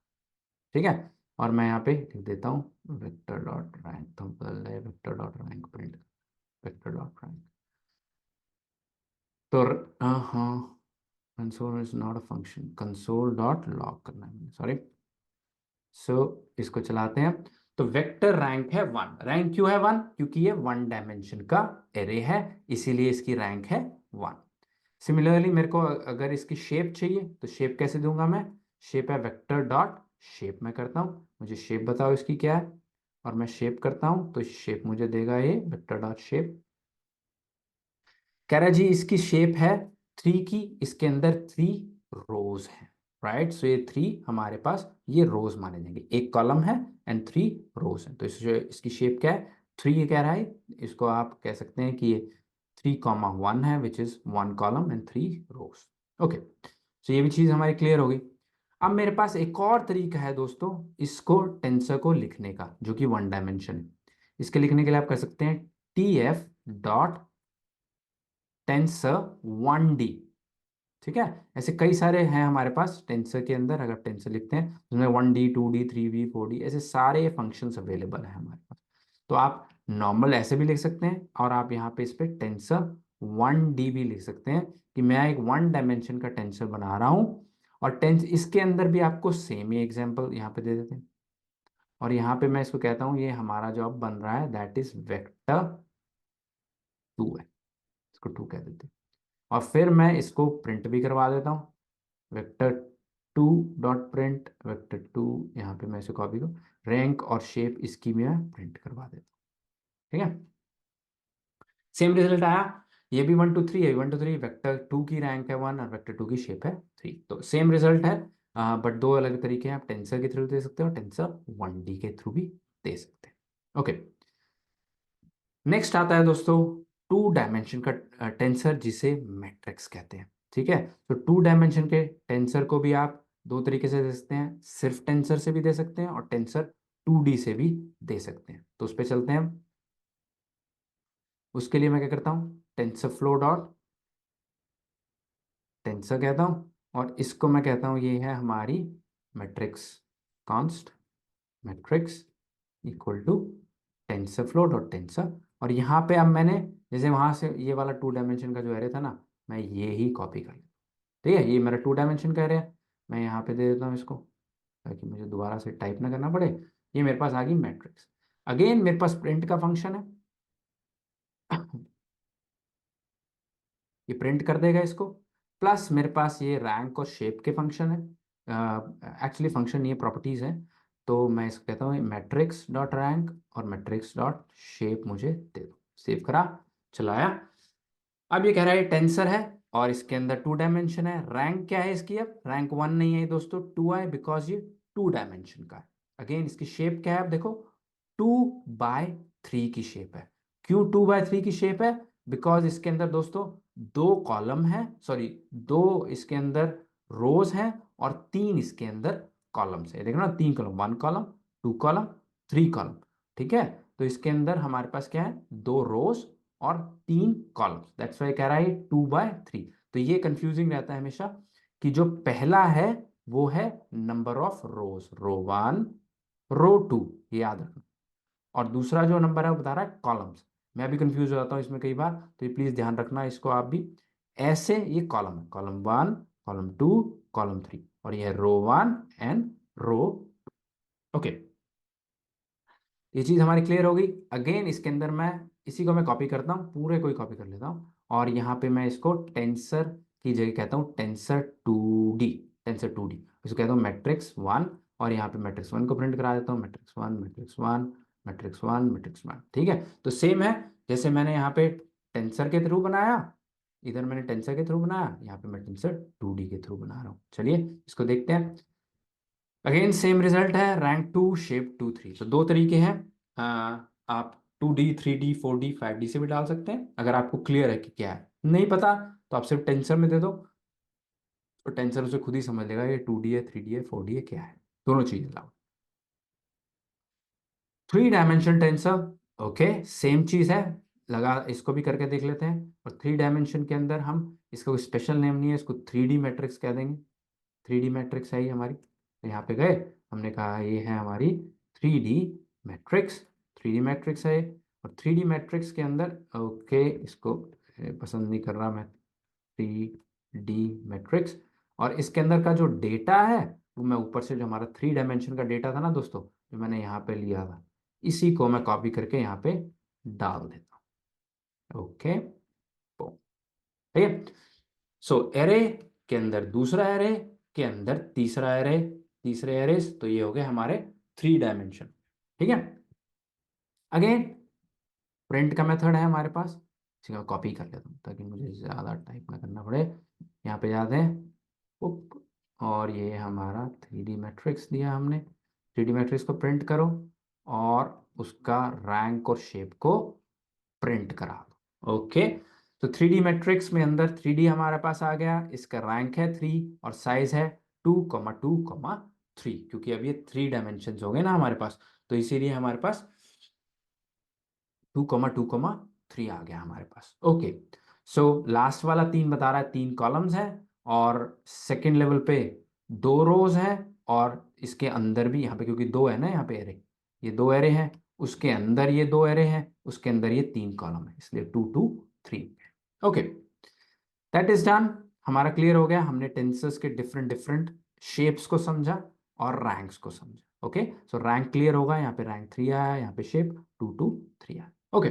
A: ठीक है, और मैं यहाँ पे लिख देता हूँ वेक्टर डॉट रैंक, तो हम बदल रहे vector dot rank print, vector dot rank. तो हाँ, console is not a function, console dot log करना है, सॉरी। सो इसको चलाते हैं। तो वेक्टर रैंक है 1। रैंक क्यों है 1? क्योंकि ये वन डायमेंशन का एरे है, इसीलिए इसकी रैंक है 1। सिमिलरली मेरे को अगर इसकी शेप चाहिए तो शेप कैसे दूंगा मैं, शेप है वेक्टर डॉट शेप, मैं करता हूँ मुझे शेप बताओ इसकी क्या है, और मैं शेप करता हूँ तो शेप मुझे देगा ये वेक्टर डॉट शेप। कह रहा है जी इसकी शेप है 3 की, इसके अंदर 3 रोज हैं, राइट। सो ये 3 हमारे पास ये रोज माने जाएंगे, एक कॉलम है एंड 3 रोज हैं, तो इसकी शेप क्या है, 3 ये कह रहा है। इसको आप कह सकते हैं कि ये 3,1 है which is 1 column and 3 rows. Okay, so ये भी चीज़ हमारी क्लियर हो गई। अब मेरे पास एक और तरीका है दोस्तों इसको टेंसर को लिखने का, जो कि वन डायमेंशन है। इसके लिखने के लिए आप कर सकते हैं T F dot tensor 1D। ठीक है, ऐसे कई सारे हैं हमारे पास टेंसर के अंदर, अगर टेंसर लिखते हैं तो उसमें 1D 2D 3D 4D ऐसे सारे फंक्शंस अवेलेबल हैं हमारे पास। तो आप नॉर्मल ऐसे भी लिख सकते हैं और आप यहाँ पे इस पे टेंसर 1D भी लिख सकते हैं कि मैं एक वन डायमेंशन का टेंसर बना रहा हूँ। और टेंस इसके अंदर भी आपको सेम ही एग्जाम्पल यहाँ पे दे देते हैं, और यहाँ पे मैं इसको कहता हूँ ये हमारा जो अब बन रहा है दैट इज वेक्टर 2 है, इसको 2 कह देते हैं। और फिर मैं इसको प्रिंट भी करवा देता हूँ, vector two dot print vector two, यहाँ पे मैं इसे कॉपी करूँ, रैंक और शेप इसकी मैं प्रिंट करवा देता हूँ। ठीक है, सेम रिजल्ट आया, ये भी 1 2 3 है, 1 2 3, वेक्टर टू की रैंक है 1 और वेक्टर टू की शेप है 3, तो सेम रिजल्ट है। बट दो अलग तरीके हैं, आप टेंसर के थ्रू दे सकते हो और टेंसर 1D के थ्रू भी दे सकते हैं। ओके, नेक्स्ट आता है दोस्तों टू डायमेंशन का टेंसर जिसे मैट्रिक्स कहते हैं। ठीक है, तो टू डायमेंशन के टेंसर को भी आप दो तरीके से दे सकते हैं, सिर्फ टेंसर से भी दे सकते हैं और टेंसर 2D से भी दे सकते हैं। तो उस पर चलते हैं हम। उसके लिए मैं क्या करता हूँ, टेंसर फ्लो डॉट टेंसर कहता हूँ और इसको मैं कहता हूँ ये है हमारी matrix const matrix equal to TensorFlow dot tensor. और यहाँ पे अब मैंने जैसे वहाँ से ये वाला टू डायमेंशन का जो एरे था ना, मैं ये ही कॉपी कर लेता। ठीक है, ये मेरा टू डायमेंशन का एरे है, मैं यहाँ पे दे देता हूँ इसको ताकि मुझे दोबारा से टाइप ना करना पड़े। ये मेरे पास आ गई मैट्रिक्स। अगेन मेरे पास प्रिंट का फंक्शन है, ये प्रिंट कर देगा इसको। प्लस मेरे पास ये रैंक और शेप के फंक्शन है, एक्चुअली फंक्शन ये प्रॉपर्टीज है। तो मैं इसको कहता हूँ मैट्रिक्स डॉट रैंक और मैट्रिक्स डॉट शेप मुझे दे दो। सेव करा, चलाया। अब ये कह रहा है टेंसर है और इसके अंदर टू डायमेंशन है। रैंक क्या है इसकी, अब रैंक 1 नहीं है दोस्तों, 2 है, बिकॉज ये टू डायमेंशन का है। अगेन इसकी शेप क्या है, अब देखो 2/3 की शेप है। क्यों 2/3 की शेप है, बिकॉज इसके अंदर दोस्तों दो कॉलम है, सॉरी दो इसके अंदर रोज हैं और तीन इसके अंदर कॉलम्स है। देखो ना, तीन कॉलम, 1 कॉलम, 2 कॉलम, 3 कॉलम। ठीक है, तो इसके अंदर हमारे पास क्या है, दो रोज और तीन कॉलम्स, दैट्स वाई कह रहा है 2/3। तो ये कंफ्यूजिंग रहता है हमेशा कि जो पहला है वो है नंबर ऑफ रोज, रो 1 रो 2, ये याद रखना। और दूसरा जो नंबर है वो बता रहा है कॉलम्स। मैं भी कंफ्यूज हो जाता हूँ इसमें कई बार, तो ये प्लीज ध्यान रखना इसको आप भी। ऐसे ये कॉलम है, कॉलम 1 कॉलम 2 कॉलम 3, और ये है रो 1 एंड रो। ओके, ये चीज हमारी क्लियर हो गई। अगेन इसके अंदर मैं इसी को मैं कॉपी करता हूँ, पूरे को ही कॉपी कर लेता हूँ और यहाँ पे मैं इसको टेंसर की जगह कहता हूँ टेंसर 2D। टेंसर 2D इसको कहता हूँ मैट्रिक्स 1 और यहाँ पे मैट्रिक्स 1 को प्रिंट करा देता हूँ, मैट्रिक्स 1 मैट्रिक्स 1 मैट्रिक्स 1 मैट्रिक्स 1। ठीक है, तो सेम है जैसे मैंने यहाँ पे टेंसर के थ्रू बनाया, इधर मैंने टेंसर के थ्रू बनाया, यहाँ पे मैं टेंसर 2D के थ्रू बना रहा हूँ। चलिए इसको देखते हैं। अगेन सेम रिजल्ट है, रैंक 2 शेप 2 3। तो दो तरीके हैं, आप 2D 3D 4D 5D से भी डाल सकते हैं। अगर आपको क्लियर है कि क्या है, नहीं पता तो आप सिर्फ टेंसर में दे दो, तो टेंसर उसे खुद ही समझ लेगा ये 2D है 3D है 4D है क्या है, दोनों चीजें लाओ। 3 डायमेंशन टेंसर, ओके सेम चीज है, लगा इसको भी करके देख लेते हैं। और 3 डायमेंशन के अंदर हम इसका कोई स्पेशल नेम नहीं है, इसको 3D मैट्रिक्स कह देंगे। 3D मैट्रिक्स है ये हमारी, तो यहाँ पे गए, हमने कहा ये है हमारी 3D मैट्रिक्स। 3D मैट्रिक्स है और 3D मैट्रिक्स के अंदर, ओके इसको पसंद नहीं कर रहा मैं, 3D मैट्रिक्स। और इसके अंदर का जो डेटा है वो मैं ऊपर से, जो हमारा 3 डायमेंशन का डेटा था ना दोस्तों, जो मैंने यहाँ पे लिया था, इसी को मैं कॉपी करके यहाँ पे डाल देता हूँ। ओके, ठीक है। सो एरे के अंदर दूसरा एरे के अंदर तीसरा एरे, तीसरे एरेस, तो ये हो गए हमारे 3 डायमेंशन। ठीक है, अगेन प्रिंट का मेथड है हमारे पास, ठीक है कॉपी कर लेता हूँ ताकि मुझे ज़्यादा टाइप ना करना पड़े। यहाँ पे याद है उप, और ये हमारा 3D मैट्रिक्स दिया हमने, 3D मैट्रिक्स को प्रिंट करो और उसका रैंक और शेप को प्रिंट करा दो। ओके, तो 3D मैट्रिक्स में अंदर 3D हमारे पास आ गया, इसका रैंक है 3 और साइज है 2,2,3, क्योंकि अब ये 3 डायमेंशन हो गए ना हमारे पास, तो इसीलिए हमारे पास 2,2,3 आ गया हमारे पास। ओके, सो लास्ट वाला 3 बता रहा है 3 कॉलम्स है और सेकंड लेवल पे 2 रोज है, और इसके अंदर भी यहाँ पे क्योंकि दो है ना यहाँ पे एरे, ये 2 एरे हैं, उसके अंदर ये 2 एरे हैं, उसके अंदर ये 3 कॉलम है, इसलिए 2 2 3। ओके, दैट इज डन, हमारा क्लियर हो गया। हमने टेंसर्स के डिफरेंट डिफरेंट शेप्स को समझा और रैंक्स को समझा। ओके, सो रैंक क्लियर होगा, यहाँ पे रैंक 3 आया, यहाँ पे शेप 2 2 3 आया। ओके,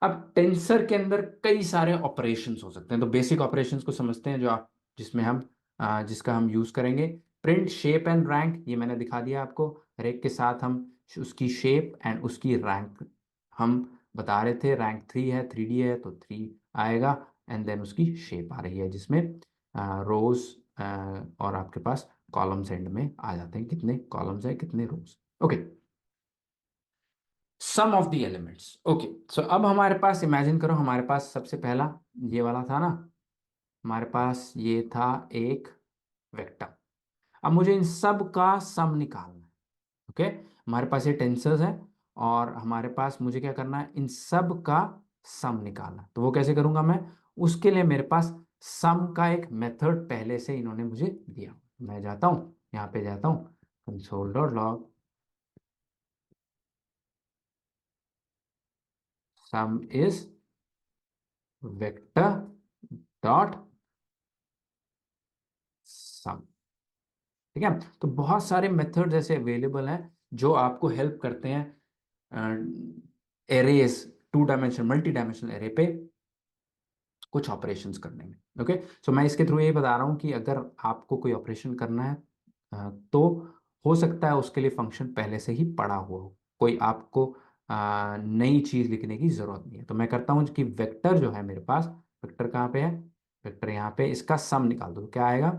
A: अब टेंसर के अंदर कई सारे ऑपरेशंस हो सकते हैं, तो बेसिक ऑपरेशंस को समझते हैं, जो आप जिसमें हम जिसका हम यूज करेंगे। प्रिंट शेप एंड रैंक, ये मैंने दिखा दिया आपको। रैंक के साथ हम उसकी शेप एंड उसकी रैंक हम बता रहे थे। रैंक 3 है, 3D है तो 3 आएगा। एंड देन उसकी शेप आ रही है जिसमें रोज और आपके पास कॉलम्स एंड में आ जाते हैं, कितने कॉलम्स है कितने rows. Okay, some of the elements. Okay, so अब हमारे पास इमेजिन करो, हमारे पास सबसे पहला ये वाला था ना, हमारे पास ये था एक वेक्टर। अब मुझे इन सब का सम निकालना है। ओके, हमारे पास ये टेंसर्स है और हमारे पास मुझे क्या करना है, इन सब का सम निकालना है। तो वो कैसे करूंगा मैं, उसके लिए मेरे पास सम का एक मेथड पहले से इन्होंने मुझे दिया। मैं जाता हूँ यहाँ पे, जाता हूँ console dot log sum is vector dot sum. ठीक है, तो बहुत सारे मेथड्स ऐसे अवेलेबल हैं जो आपको हेल्प करते हैं arrays, 2 dimension multi dimensional array पे कुछ ऑपरेशंस करने में। ओके, सो मैं इसके थ्रू ये बता रहा हूँ कि अगर आपको कोई ऑपरेशन करना है तो हो सकता है उसके लिए फंक्शन पहले से ही पड़ा हुआ हो, कोई आपको नई चीज लिखने की जरूरत नहीं है। तो मैं करता हूँ कि वेक्टर जो है मेरे पास, वेक्टर कहाँ पे है, वेक्टर यहाँ पे, इसका सम निकाल दो तो क्या आएगा,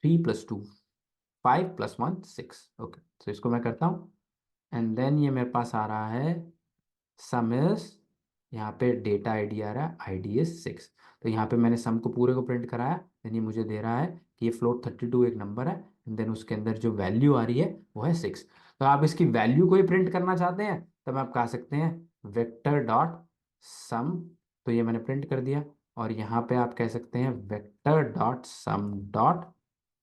A: 3 + 2 5 + 1 6। ओके, तो इसको मैं करता हूँ एंड देन ये मेरे पास आ रहा है सम इज, यहाँ पे डेटा आईडी आ रहा है, आईडी इज 6। तो यहाँ पे मैंने सम को पूरे को प्रिंट कराया, देन ये मुझे दे रहा है कि ये फ्लोट 32 एक नंबर है एंड देन उसके अंदर जो वैल्यू आ रही है वो है 6। तो आप इसकी वैल्यू को ही प्रिंट करना चाहते हैं तब आप कह सकते हैं वेक्टर डॉट सम। तो ये मैंने प्रिंट कर दिया और यहाँ पे आप कह सकते हैं vector dot sum dot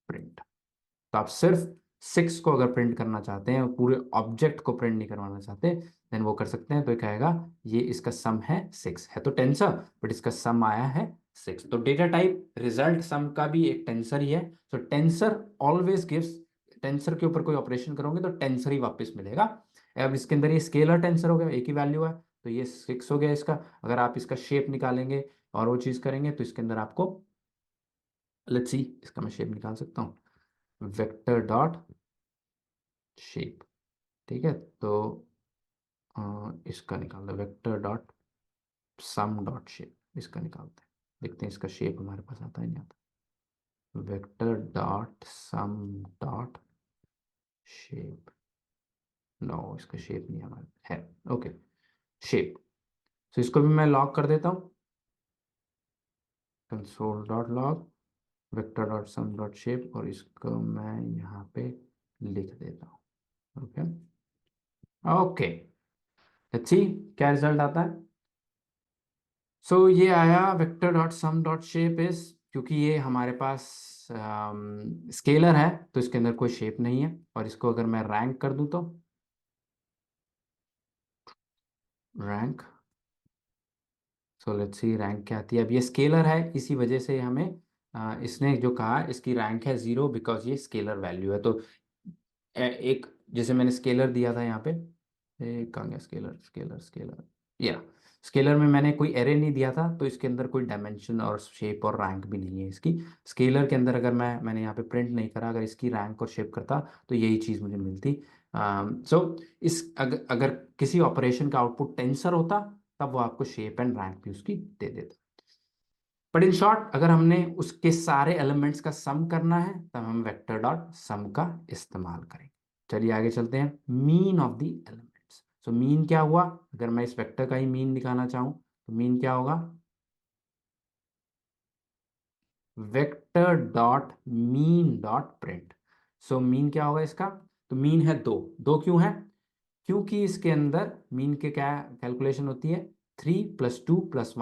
A: print. तो आप सिर्फ 6 को अगर प्रिंट करना चाहते हैं, पूरे ऑब्जेक्ट को प्रिंट नहीं करवाना चाहते, देन वो कर सकते हैं। तो ये कहेगा ये इसका सम है 6, है तो टेंसर बट इसका सम आया है 6। तो डेटा टाइप रिजल्ट सम का भी एक टेंसर ही है। तो टेंसर ऑलवेज गिव्स, टेंसर के ऊपर कोई ऑपरेशन करोगे तो टेंसर ही वापस मिलेगा। अब इसके अंदर ये स्केलर टेंसर हो गया, एक ही वैल्यू है तो ये 6 हो गया इसका। अगर आप इसका शेप निकालेंगे और वो चीज करेंगे तो इसके अंदर आपको, लेट्स सी, इसका मैं शेप निकाल सकता हूँ, वेक्टर डॉट शेप। ठीक है, तो इसका निकाल दो, vector dot sum dot shape, इसका निकालते हैं, देखते हैं इसका शेप हमारे पास आता है नहीं आता। Vector dot sum dot shape, no इसका शेप नहीं हमारे है। ओके, शेप, तो इसको भी मैं लॉग कर देता हूँ, console dot log vector dot sum dot shape, और इसको मैं यहाँ पे लिख देता हूँ। ओके, ओके, लेट्स सी क्या रिजल्ट आता है। सो ये आया vector dot sum dot shape is, क्योंकि ये हमारे पास स्केलर है तो इसके अंदर कोई शेप नहीं है। और इसको अगर मैं रैंक कर दूं तो rank, so let's see rank क्या आती है। अब ये स्केलर है इसी वजह से हमें इसने जो कहा इसकी रैंक है 0 बिकॉज ये स्केलर वैल्यू है। तो एक, जैसे मैंने स्केलर दिया था यहाँ पे, कहाँ गया स्केलर, स्केलर स्केलर, या स्केलर में मैंने कोई एरे नहीं दिया था तो इसके अंदर कोई डायमेंशन और शेप और रैंक भी नहीं है इसकी। स्केलर के अंदर अगर मैंने यहाँ पे प्रिंट नहीं करा, अगर इसकी रैंक और शेप करता तो यही चीज़ मुझे मिलती। सो इस अगर किसी ऑपरेशन का आउटपुट टेंसर होता तब वो आपको शेप एंड रैंक भी उसकी दे देता। बट इन शॉर्ट अगर हमने उसके सारे एलिमेंट्स का सम करना है तब हम वेक्टर डॉट सम का इस्तेमाल करेंगे। चलिए आगे चलते हैं, mean of the elements. So mean क्या हुआ, अगर मैं इस वेक्टर का ही मीन निकालना चाहूं तो मीन क्या होगा, vector dot mean dot print. So mean क्या होगा इसका, तो मीन है 2। 2 क्यों है, क्योंकि इसके अंदर मीन के क्या कैलकुलेशन होती है, 3 + 2 +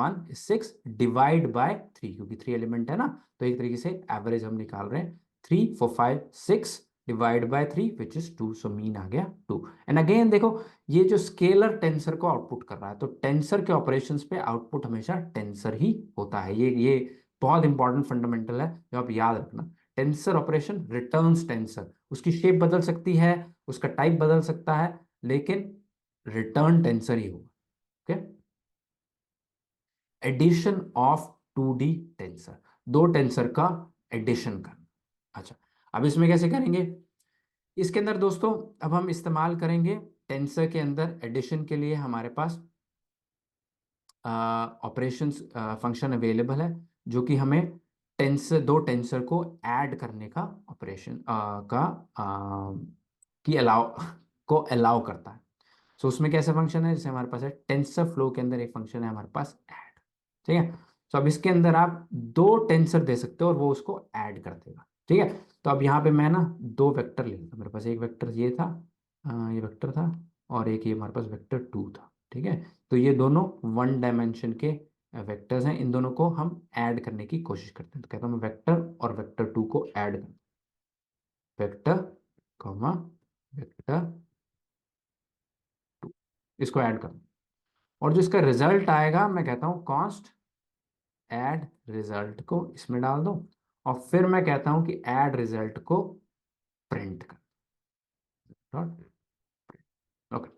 A: 1 डिवाइड बाय 3, क्योंकि 3 एलिमेंट है ना, तो एक तरीके से एवरेज हम निकाल रहे हैं। 3 4 5 6 divide by 3 which is 2, so mean आ गया 2। एंड अगेन देखो, ये जो स्केलर टेंसर को आउटपुट कर रहा है तो टेंसर के ऑपरेशंस पे आउटपुट हमेशा टेंसर ही होता है। ये बहुत इंपॉर्टेंट फंडामेंटल है जो आप याद रखना। टेंसर ऑपरेशन रिटर्न्स टेंसर, उसकी शेप बदल सकती है, उसका टाइप बदल सकता है, लेकिन रिटर्न टेंसर ही होगा। Okay, addition of 2D tensor, दो टेंसर का एडिशन करना। अच्छा, अब इसमें कैसे करेंगे? इसके अंदर दोस्तों अब हम इस्तेमाल करेंगे टेंसर के अंदर एडिशन के लिए हमारे पास ऑपरेशंस फंक्शन अवेलेबल है, जो कि हमें दो टेंसर को ऐड करने का ऑपरेशन का की अलाउ को अलाउ करता है। सो उसमें कैसा फंक्शन है? जैसे हमारे पास है टेंसर फ्लो के अंदर एक फंक्शन है हमारे पास ऐड, ठीक है। तो अब इसके अंदर आप दो टेंसर दे सकते हो और वो उसको ऐड कर देगा, ठीक है। तो अब यहाँ पे मैं ना दो वेक्टर ले लेता हूं। मेरे पास एक वेक्टर ये था, ये वेक्टर था, और एक ये हमारे पास वेक्टर 2 था, ठीक है। तो ये दोनों वन डायमेंशन के वेक्टर्स हैं, इन दोनों को हम ऐड करने की कोशिश करते हैं। तो कहता हूँ मैं वेक्टर और वेक्टर 2 को ऐड कर, वेक्टर कॉमा वेक्टर 2, इसको ऐड कर, और जो इसका रिजल्ट आएगा मैं कहता हूँ कॉन्स्ट ऐड रिजल्ट को इसमें डाल दो, और फिर मैं कहता हूं कि ऐड रिजल्ट को प्रिंट कर डॉट। ओके,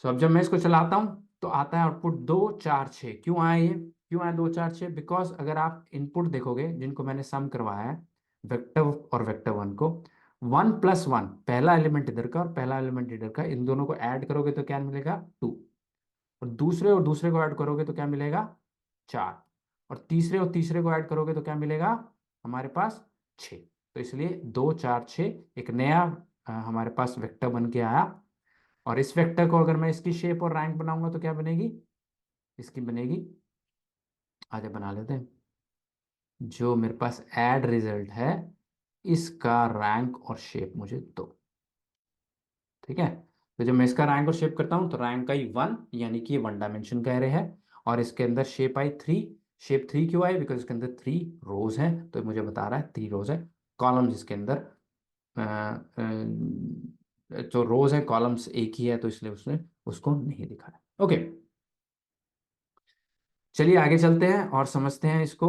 A: सो अब जब मैं इसको चलाता हूं तो आता है आउटपुट 2 4 6। क्यों आया ये? क्यों आया 2 4 6? बिकॉज अगर आप इनपुट देखोगे जिनको मैंने सम करवाया है, वेक्टर और वेक्टर 1 को, 1 + 1 पहला एलिमेंट इधर का और पहला एलिमेंट इधर का, इन दोनों को ऐड करोगे तो क्या मिलेगा? 2। और दूसरे को ऐड करोगे तो क्या मिलेगा? 4। और तीसरे को ऐड करोगे तो क्या मिलेगा? हमारे पास 6। तो इसलिए 2 4 6 एक नया हमारे पास वेक्टर बन के आया। और इस वेक्टर को अगर मैं इसकी शेप और रैंक बनाऊंगा तो क्या बनेगी? इसकी बनेगी, आगे बना लेते हैं, जो मेरे पास ऐड रिजल्ट है इसका रैंक और शेप मुझे दो, ठीक है। तो जब मैं इसका रैंक और शेप करता हूं तो रैंक आई 1, यानी कि ये वन डायमेंशन का एरे है, और इसके अंदर शेप आई 3। शेप 3 क्यों आई? बिकॉज इसके अंदर 3 रोज हैं, तो मुझे बता रहा है 3 रोज है। कॉलम जिसके अंदर जो रोज है कॉलम्स एक ही है, तो इसलिए उसने उसको नहीं दिखाया। ओके, चलिए आगे चलते हैं और समझते हैं इसको।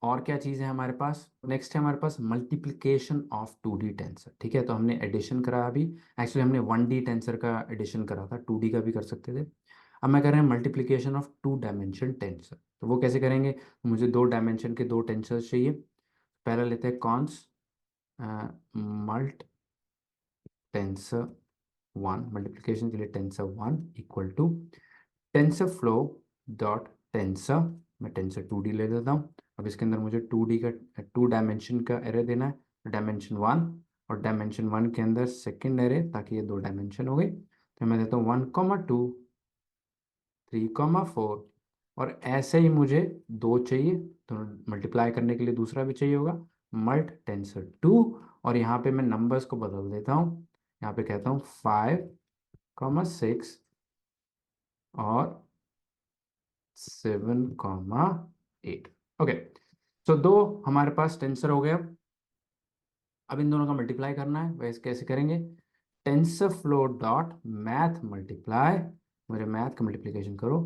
A: और क्या चीज़ है हमारे पास? नेक्स्ट है हमारे पास मल्टीप्लिकेशन ऑफ 2D टेंसर, ठीक है। तो हमने एडिशन करा अभी, एक्चुअली हमने 1D टेंसर का एडिशन करा था, 2D का भी कर सकते थे। अब मैं कर रहे हैं मल्टीप्लिकेशन ऑफ 2 डायमेंशन टेंसर। तो वो कैसे करेंगे? मुझे 2 डायमेंशन के दो टेंसर चाहिए। पहला लेते हैं कॉन्स मल्ट टेंसर 1, मल्टीप्लिकेशन के लिए tensor 1 equal to TensorFlow dot tensor, मैं टेंसर 2D ले लेता हूँ। अब इसके अंदर मुझे 2D का 2 डायमेंशन का एरे देना है, डायमेंशन 1, और डायमेंशन 1 के अंदर सेकेंड एरे, ताकि ये 2 डायमेंशन हो गई। तो मैं देता हूँ 1 2 3 4, और ऐसे ही मुझे दो चाहिए, तो मल्टीप्लाई करने के लिए दूसरा भी चाहिए होगा, मल्ट टेंसर 2। और यहाँ पे मैं नंबर्स को बदल देता हूँ, यहाँ पे कहता हूँ 5 6 और 7 8। ओके, तो दो हमारे पास टेंसर हो गया। अब इन दोनों का मल्टीप्लाई करना है, वैसे कैसे करेंगे? Tensor flow dot math multiply, मेरे मैथ का मल्टीप्लिकेशन करो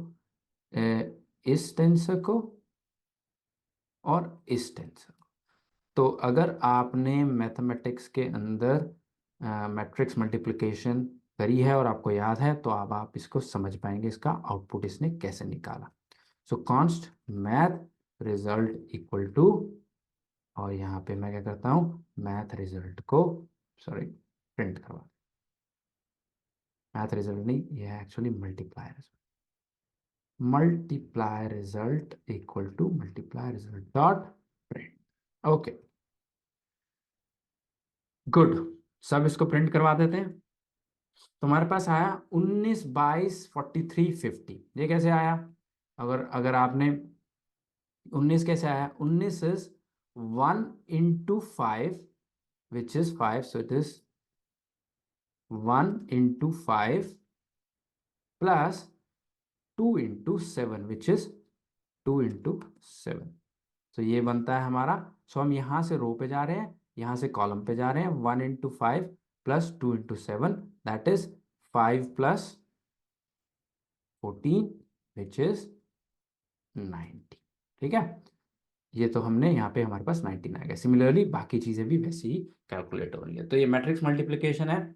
A: इस टेंसर को और इस टेंसर को। तो अगर आपने मैथमेटिक्स के अंदर मैट्रिक्स मल्टीप्लिकेशन करी है और आपको याद है, तो अब आप इसको समझ पाएंगे, इसका आउटपुट इसने कैसे निकाला। So const math result equal to, और यहाँ पे मैं क्या करता हूँ, मैथ रिजल्ट को, सॉरी, प्रिंट करवा, मैथ रिजल्ट नहीं, ये है actually multiply result, multiply result equal to multiply result dot print. Okay, good. सब इसको प्रिंट करवा देते हैं। तो हमारे पास आया 19 22 43 50। ये कैसे आया? अगर अगर आपने 19 कैसे आया? 19 is 1 × 5 which is 5, so it is 1 × 5 plus 2 × 7 which is 2 × 7। तो ये बनता है हमारा। सो हम यहाँ से रो पे जा रहे हैं, यहाँ से कॉलम पे जा रहे हैं। 1 × 5 plus 2 × 7, that is 5 + 14 which is 90, ठीक है। ये तो हमने यहाँ पे हमारे पास 19 आ गया। सिमिलरली बाकी चीज़ें भी वैसे ही कैलकुलेट हो रही है। तो ये मैट्रिक्स मल्टीप्लिकेशन है।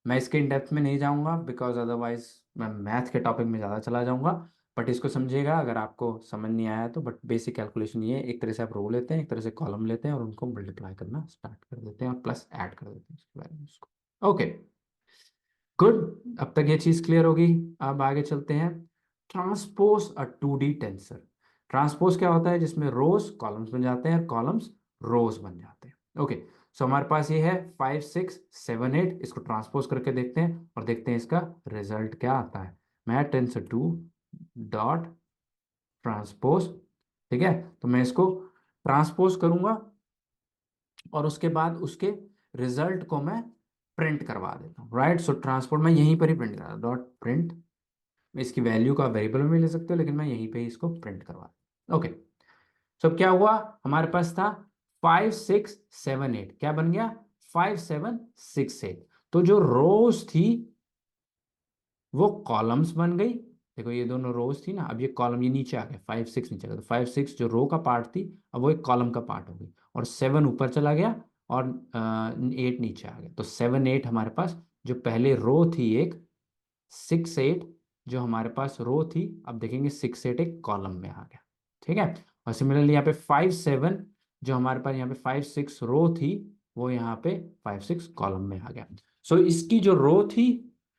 A: मैं इसके इन डेप्थ में नहीं जाऊँगा बिकॉज अदरवाइज मैं मैथ के टॉपिक में ज़्यादा चला जाऊँगा। बट इसको समझिएगा अगर आपको समझ नहीं आया तो। बट बेसिक कैलकुलेशन ये है, एक तरह से आप रो लेते हैं, एक तरह से कॉलम लेते हैं और उनको मल्टीप्लाई करना स्टार्ट कर देते हैं और प्लस ऐड कर देते हैं उसके वैल्यूज को। ओके, गुड, अब तक ये चीज क्लियर होगी। अब आगे चलते हैं। ट्रांसपोज अ 2D टेंसर। ट्रांसपोज क्या होता है? जिसमें रोज कॉलम्स बन जाते हैं और कॉलम्स रोज बन जाते हैं। ओके, सो हमारे पास ये है 5 6 7 8। इसको ट्रांसपोज करके देखते हैं और देखते हैं इसका रिजल्ट क्या आता है। मैं टेंसर 2 डॉट ट्रांसपोज, ठीक है, तो मैं इसको ट्रांसपोज करूंगा और उसके बाद उसके रिजल्ट को मैं प्रिंट करवा देता हूँ। राइट, सो ट्रांसपोर्ट मैं यहीं पर ही प्रिंट करा डॉट प्रिंट। इसकी वैल्यू का वेरिएबल में ले सकते हो लेकिन मैं यहीं पे ही इसको प्रिंट करवा। ओके, सो क्या हुआ? हमारे पास था 5 6 7 8, क्या बन गया? 5 7 6 8। तो जो रोज थी वो कॉलम्स बन गई। देखो ये दोनों रोज थी ना, अब ये कॉलम, ये नीचे आ गया, 5 6 नीचे आ गया, तो 5 6 जो रो का पार्ट थी अब वो एक कॉलम का पार्ट हो गई, और 7 ऊपर चला गया और 8 नीचे आ गया। तो 7 8 हमारे पास जो पहले रो थी एक, 6 8 जो हमारे पास रो थी, अब देखेंगे 6 8 एक कॉलम में आ गया। ठीक है, और सिमिलरली यहाँ पे 5 7 जो हमारे पास यहाँ पे 5 6 रो थी, वो यहाँ पे 5 6 कॉलम में आ गया। सो इसकी जो रो थी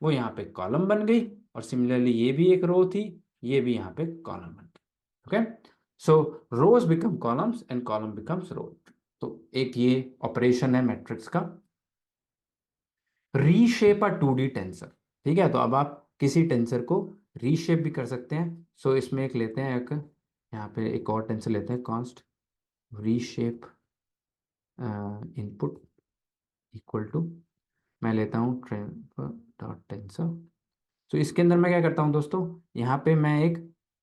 A: वो यहाँ पे कॉलम बन गई, और सिमिलरली ये भी एक रो थी, ये भी यहाँ पे कॉलम बन गई। Okay, so rows become columns and column becomes row. तो एक ये ऑपरेशन है मैट्रिक्स का। Reshape a 2D tensor. ठीक है, तो अब आप किसी टेंसर को रीशेप भी कर सकते हैं। सो इसमें एक लेते हैं, एक यहाँ पे एक और टेंसर लेते हैं, const reshape input equal to, मैं लेता हूँ डॉट टेंसर। तो इसके अंदर मैं क्या करता हूँ दोस्तों, यहाँ पे मैं एक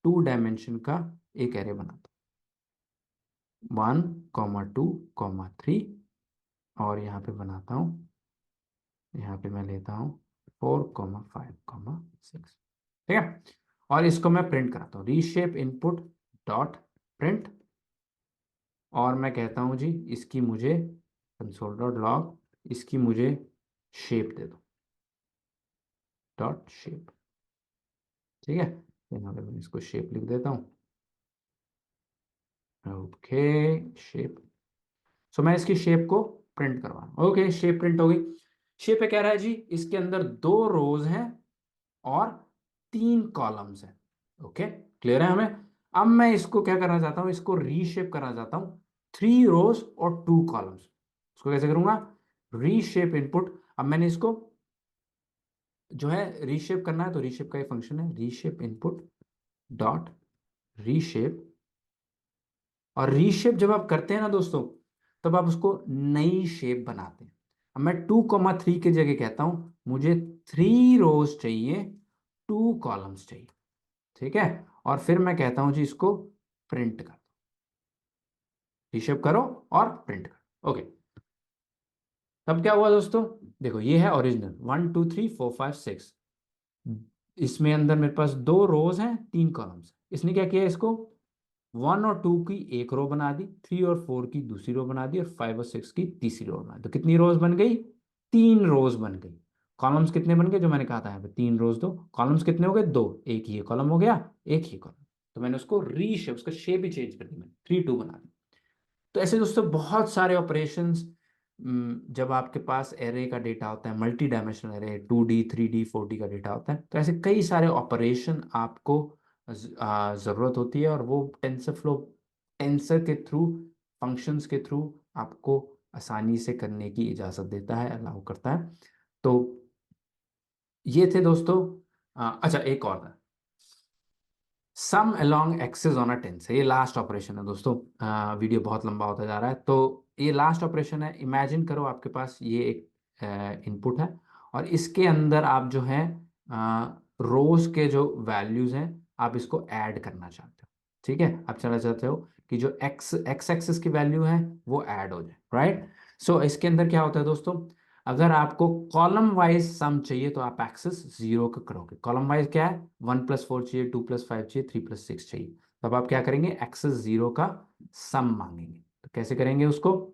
A: 2 डायमेंशन का एक एरे बनाता हूँ, 1 2 3, और यहाँ पे बनाता हूँ, यहाँ पे मैं लेता हूँ 4 5 6। ठीक है, और इसको मैं प्रिंट कराता हूँ, रीशेप इनपुट डॉट प्रिंट, और मैं कहता हूँ जी इसकी मुझे कंसोल डॉट लॉग, इसकी मुझे शेप दे दो, डॉट शेप। ठीक है, तो यहाँ पे मैं इसको शेप लिख देता हूँ। Okay, shape. सो मैं इसकी शेप को प्रिंट करवा, ओके शेप प्रिंट हो गई। शेप पे कह रहा है जी इसके अंदर 2 रोज हैं और 3 कॉलम्स हैं। ओके, क्लियर है हमें? अब मैं इसको क्या करना चाहता हूं, इसको रीशेप करना चाहता हूं, 3 रोज और 2 कॉलम्स। इसको कैसे करूंगा? Reshape input. अब मैंने इसको जो है रीशेप करना है, तो रीशेप का एक फंक्शन है, रीशेप इनपुट डॉट रीशेप। और रीशेप जब आप करते हैं ना दोस्तों, तब आप उसको नई शेप बनाते हैं। अब मैं 2 3 की जगह कहता हूं मुझे 3 रोज चाहिए, 2 कॉलम्स चाहिए। ठीक है, और फिर मैं कहता हूं जी इसको प्रिंट कर दो, रीशेप करो और प्रिंट करो। ओके, तब क्या हुआ दोस्तों? देखो ये है ओरिजिनल 1 2 3 4 5 6। इसमें अंदर मेरे पास 2 रोज हैं, 3 कॉलम्स। इसने क्या किया, इसको 1 और 2 की एक रो बना दी, 3 और 4 की दूसरी रो बना दी, और 5 और 6 की तीसरी रो बना दी। तो कितनी रोज बन गई? 3 रोज बन गई। कॉलम्स कितने बन गए? जो मैंने कहा था यहाँ पे 3 रोज, दो कॉलम्स कितने हो गए? दो, एक ही कॉलम हो गया, एक ही कॉलम। तो मैंने उसको रीशेप, उसका शेप ही चेंज कर दी, मैंने 3 2 बना दी। तो ऐसे दोस्तों बहुत सारे ऑपरेशंस, जब आपके पास एरे का डेटा होता है, multi dimensional array, 2D 3D 4D का डेटा होता है, तो ऐसे कई सारे ऑपरेशन आपको ज़रूरत होती है, और वो टेंसर फ्लो, टेंसर के थ्रू, फंक्शंस के थ्रू आपको आसानी से करने की इजाज़त देता है, अलाउ करता है। तो ये थे दोस्तों। अच्छा एक और था, sum along axes on a tense, ये लास्ट ऑपरेशन है दोस्तों। वीडियो बहुत लंबा होता जा रहा है, तो ये लास्ट ऑपरेशन है। इमेजिन करो आपके पास ये एक इनपुट है, और इसके अंदर आप जो है रोज के जो वैल्यूज हैं आप इसको ऐड करना चाहते हो। ठीक है, आप चला चाहते हो कि जो एक्स एक्स एक्सिस की वैल्यू है वो ऐड हो जाए। राइट, सो इसके अंदर क्या होता है दोस्तों, अगर आपको कॉलम वाइज सम चाहिए तो आप एक्सेस 0 का करोगे। कॉलम वाइज क्या है? 1 + 4 चाहिए, 2 + 5 चाहिए, 3 + 6 चाहिए। तब आप क्या करेंगे? एक्सेस 0 का सम मांगेंगे। तो कैसे करेंगे उसको?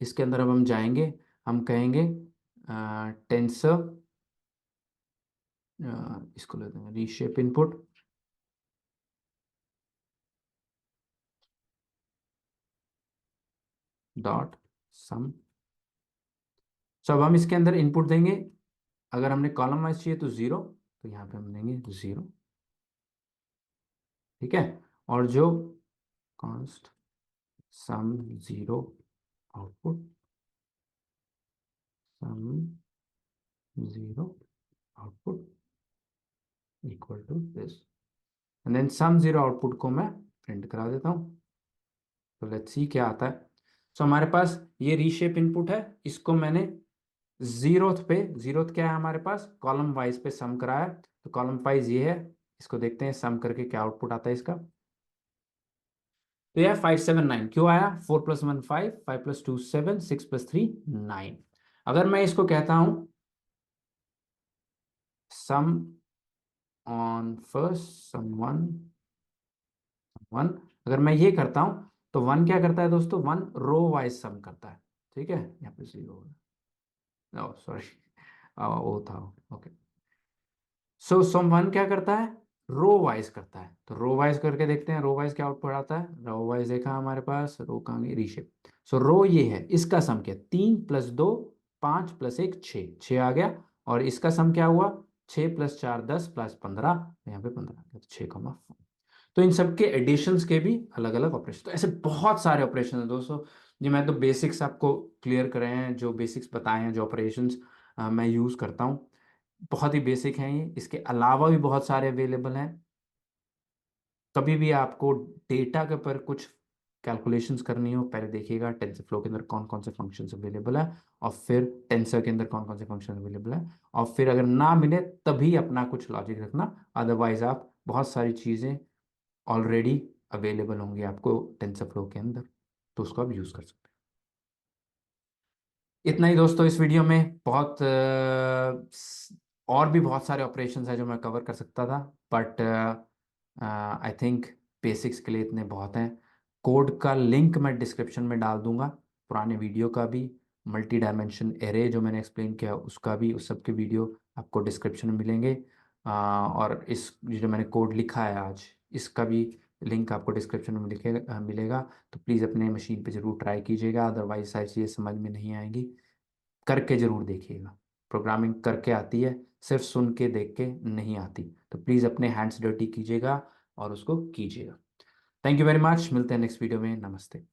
A: इसके अंदर अब हम जाएंगे, हम कहेंगे टेंसर इसको लेते हैं रीशेप इनपुट डॉट सम। सो अब हम इसके अंदर इनपुट देंगे। अगर हमने कॉलम वाइज चाहिए तो 0, तो यहाँ पे हम देंगे 0। ठीक है। और जो const sum 0 output, sum 0 output equal to this, and then sum 0 output को मैं प्रिंट करा देता हूँ। तो लेट्स सी क्या आता है। सो हमारे पास ये रीशेप इनपुट है, इसको मैंने जीरोथ पे, जीरोथ क्या है हमारे पास, कॉलम वाइज पे सम कराया। तो कॉलम वाइज ये है, इसको देखते हैं सम करके क्या आउटपुट आता है इसका। तो यह 579 क्यों आया, 4 + 1 5, 5 + 2 7, 6 + 3 9। अगर मैं इसको कहता हूं sum on first, sum one one, अगर मैं ये करता हूं तो वन क्या करता है दोस्तों, वन रो वाइज सम करता है। ठीक है, यहाँ पे 0, सॉरी वो था, ओके। सो सम वन क्या करता है, रो वाइज करता है। तो रो वाइज करके देखते हैं रो वाइज क्या आउटपुट आता है। रो वाइज देखा हमारे पास, रो कहाँ गई, रीशेप। सो रो ये है, इसका सम क्या, 3 + 2 5 + 1 6, 6 आ गया। और इसका सम क्या हुआ, 6 + 4 10 +15, यहाँ पे 15 आ गया, तो 6,4। तो इन सब के एडिशंस के भी अलग अलग ऑपरेशन, तो ऐसे बहुत सारे ऑपरेशन है दोस्तों। जी मैं तो बेसिक्स आपको क्लियर करे हैं, जो बेसिक्स बताए हैं, जो ऑपरेशंस मैं यूज़ करता हूँ, बहुत ही बेसिक हैं ये। इसके अलावा भी बहुत सारे अवेलेबल हैं। कभी भी आपको डेटा के ऊपर कुछ कैलकुलेशंस करनी हो, पहले देखिएगा टेंसर फ्लो के अंदर कौन कौन से फंक्शंस अवेलेबल है, और फिर टेंसर के अंदर कौन कौन से फंक्शन अवेलेबल है। और फिर अगर ना मिले तभी अपना कुछ लॉजिक रखना, अदरवाइज आप बहुत सारी चीज़ें ऑलरेडी अवेलेबल होंगी आपको टेंसर फ्लो के अंदर, तो उसको आप यूज़ कर सकते हैं। इतना ही दोस्तों इस वीडियो में, बहुत और भी बहुत सारे ऑपरेशंस हैं जो मैं कवर कर सकता था, बट आई थिंक बेसिक्स के लिए इतने बहुत हैं। कोड का लिंक मैं डिस्क्रिप्शन में डाल दूंगा, पुराने वीडियो का भी, मल्टी डायमेंशन एरे जो मैंने एक्सप्लेन किया उसका भी, उस सब के वीडियो आपको डिस्क्रिप्शन में मिलेंगे। और इस जो मैंने कोड लिखा है आज, इसका भी लिंक आपको डिस्क्रिप्शन में मिलेगा। तो प्लीज़ अपने मशीन पे ज़रूर ट्राई कीजिएगा, अदरवाइज सारी चीज़ें समझ में नहीं आएंगी। करके ज़रूर देखिएगा, प्रोग्रामिंग करके आती है, सिर्फ सुन के देख के नहीं आती। तो प्लीज़ अपने हैंड्स डर्टी कीजिएगा और उसको कीजिएगा। थैंक यू वेरी मच, मिलते हैं नेक्स्ट वीडियो में, नमस्ते।